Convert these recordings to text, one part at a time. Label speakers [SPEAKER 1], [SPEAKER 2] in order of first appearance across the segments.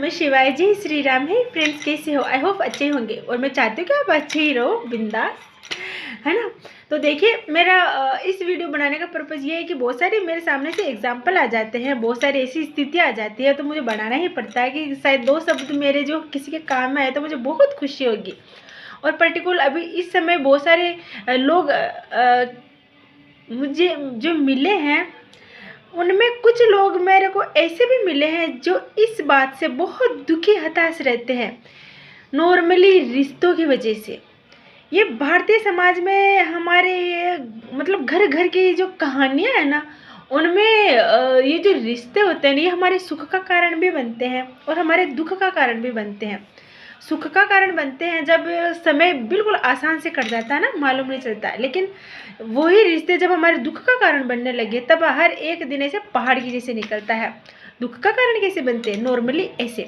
[SPEAKER 1] नमः शिवाय, जय श्री राम। है फ्रेंड्स, कैसे हो? आई होप अच्छे होंगे और मैं चाहती हूँ कि आप अच्छे ही रहो, बिंदास, है ना। तो देखिए, मेरा इस वीडियो बनाने का पर्पज़ ये है कि बहुत सारे मेरे सामने से एग्जाम्पल आ जाते हैं, बहुत सारी ऐसी स्थिति आ जाती है, तो मुझे बनाना ही पड़ता है कि शायद दो शब्द मेरे जो किसी के काम में आए तो मुझे बहुत खुशी होगी। और पर्टिकुलर अभी इस समय बहुत सारे लोग मुझे जो मिले हैं, उनमें कुछ लोग मेरे को ऐसे भी मिले हैं जो इस बात से बहुत दुखी हताश रहते हैं, नॉर्मली रिश्तों की वजह से। ये भारतीय समाज में हमारे ये मतलब घर घर की जो कहानियाँ हैं ना, उनमें ये जो रिश्ते होते हैं ना, ये हमारे सुख का कारण भी बनते हैं और हमारे दुख का कारण भी बनते हैं। सुख का कारण बनते हैं जब समय बिल्कुल आसान से कट जाता है ना, मालूम नहीं चलता है, लेकिन वही रिश्ते जब हमारे दुख का कारण बनने लगे तब हर एक दिन ऐसे पहाड़ की जैसे निकलता है। दुख का कारण कैसे बनते हैं? नॉर्मली ऐसे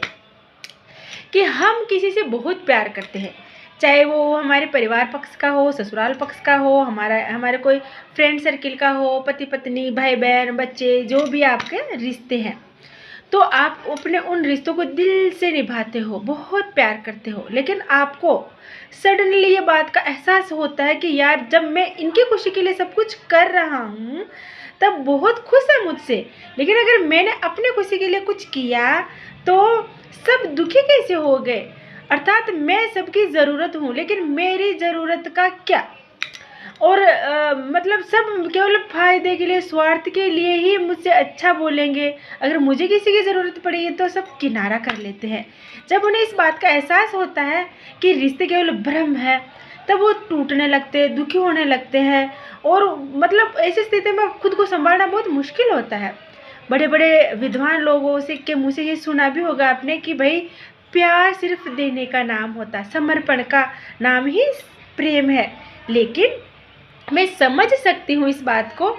[SPEAKER 1] कि हम किसी से बहुत प्यार करते हैं, चाहे वो हमारे परिवार पक्ष का हो, ससुराल पक्ष का हो, हमारे कोई फ्रेंड सर्किल का हो, पति पत्नी, भाई बहन, बच्चे, जो भी आपके रिश्ते हैं, तो आप अपने उन रिश्तों को दिल से निभाते हो, बहुत प्यार करते हो। लेकिन आपको सडनली ये बात का एहसास होता है कि यार, जब मैं इनकी खुशी के लिए सब कुछ कर रहा हूँ तब बहुत खुश है मुझसे, लेकिन अगर मैंने अपने खुशी के लिए कुछ किया तो सब दुखी कैसे हो गए। अर्थात मैं सबकी ज़रूरत हूँ, लेकिन मेरी ज़रूरत का क्या। और मतलब सब केवल फ़ायदे के लिए, स्वार्थ के लिए ही मुझसे अच्छा बोलेंगे। अगर मुझे किसी की ज़रूरत पड़ेगी तो सब किनारा कर लेते हैं। जब उन्हें इस बात का एहसास होता है कि रिश्ते केवल भ्रम है, तब वो टूटने लगते हैं, दुखी होने लगते हैं। और मतलब ऐसी स्थिति में खुद को संभालना बहुत मुश्किल होता है। बड़े बड़े विद्वान लोगों से के मुँह से ये सुना भी होगा आपने कि भाई, प्यार सिर्फ देने का नाम होता है, समर्पण का नाम ही प्रेम है। लेकिन मैं समझ सकती हूँ इस बात को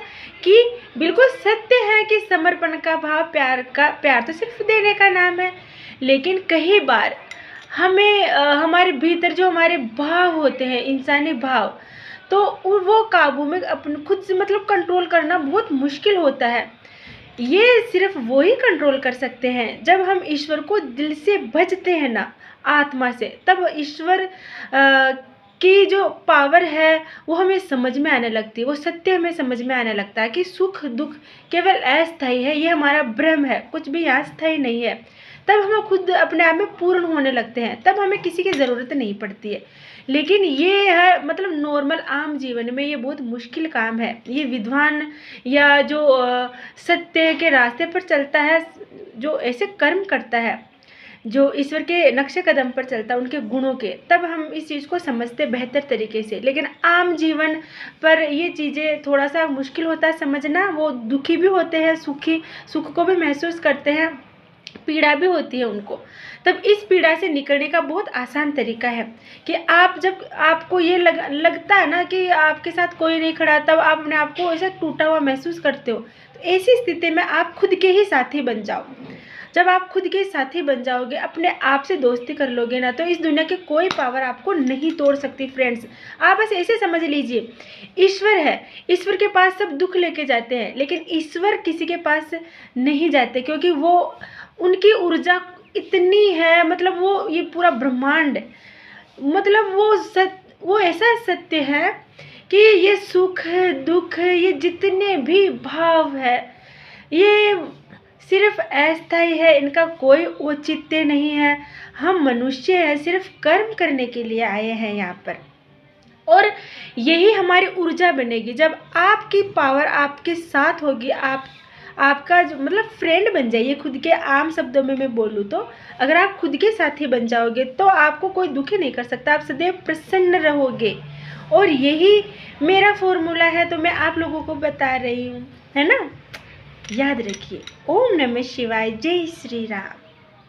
[SPEAKER 1] कि बिल्कुल सत्य है कि समर्पण का भाव, प्यार तो सिर्फ देने का नाम है। लेकिन कई बार हमें हमारे भीतर जो हमारे भाव होते हैं, इंसानी भाव, तो वो काबू में अपन खुद से मतलब कंट्रोल करना बहुत मुश्किल होता है। ये सिर्फ वो ही कंट्रोल कर सकते हैं जब हम ईश्वर को दिल से भजते हैं ना, आत्मा से, तब ईश्वर की जो पावर है वो हमें समझ में आने लगती है। वो सत्य हमें समझ में आने लगता है कि सुख दुख केवल अस्थायी है, ये हमारा भ्रम है, कुछ भी यहाँ स्थायी नहीं है। तब हम खुद अपने आप में पूर्ण होने लगते हैं, तब हमें किसी की ज़रूरत नहीं पड़ती है। लेकिन ये है मतलब नॉर्मल आम जीवन में ये बहुत मुश्किल काम है। ये विद्वान या जो सत्य के रास्ते पर चलता है, जो ऐसे कर्म करता है, जो ईश्वर के नक्शे कदम पर चलता है, उनके गुणों के, तब हम इस चीज़ को समझते बेहतर तरीके से। लेकिन आम जीवन पर ये चीज़ें थोड़ा सा मुश्किल होता है समझना। वो दुखी भी होते हैं, सुख को भी महसूस करते हैं, पीड़ा भी होती है उनको। तब इस पीड़ा से निकलने का बहुत आसान तरीका है कि जब आपको ये लगता है ना कि आपके साथ कोई नहीं खड़ा, तब आप अपने आप को ऐसा टूटा हुआ महसूस करते हो, तो ऐसी स्थिति में आप खुद के ही साथी बन जाओ। जब आप खुद के साथी बन जाओगे, अपने आप से दोस्ती कर लोगे ना, तो इस दुनिया की कोई पावर आपको नहीं तोड़ सकती। फ्रेंड्स, आप बस ऐसे समझ लीजिए, ईश्वर है, ईश्वर के पास सब दुख लेके जाते हैं, लेकिन ईश्वर किसी के पास नहीं जाते, क्योंकि वो उनकी ऊर्जा इतनी है, मतलब वो ये पूरा ब्रह्मांड, मतलब वो ऐसा सत्य है कि ये सुख दुख, ये जितने भी भाव है, ये सिर्फ अस्थायी है, इनका कोई औचित्य नहीं है। हम मनुष्य हैं, सिर्फ कर्म करने के लिए आए हैं यहाँ पर, और यही हमारी ऊर्जा बनेगी जब आपकी पावर आपके साथ होगी। आपका जो मतलब फ्रेंड बन जाइए, खुद के आम शब्दों में मैं बोलूँ तो, अगर आप खुद के साथी बन जाओगे तो आपको कोई दुखी नहीं कर सकता, आप सदैव प्रसन्न रहोगे। और यही मेरा फॉर्मूला है, तो मैं आप लोगों को बता रही हूँ, है ना। याद रखिए। ओम नमः शिवाय, जय श्री राम।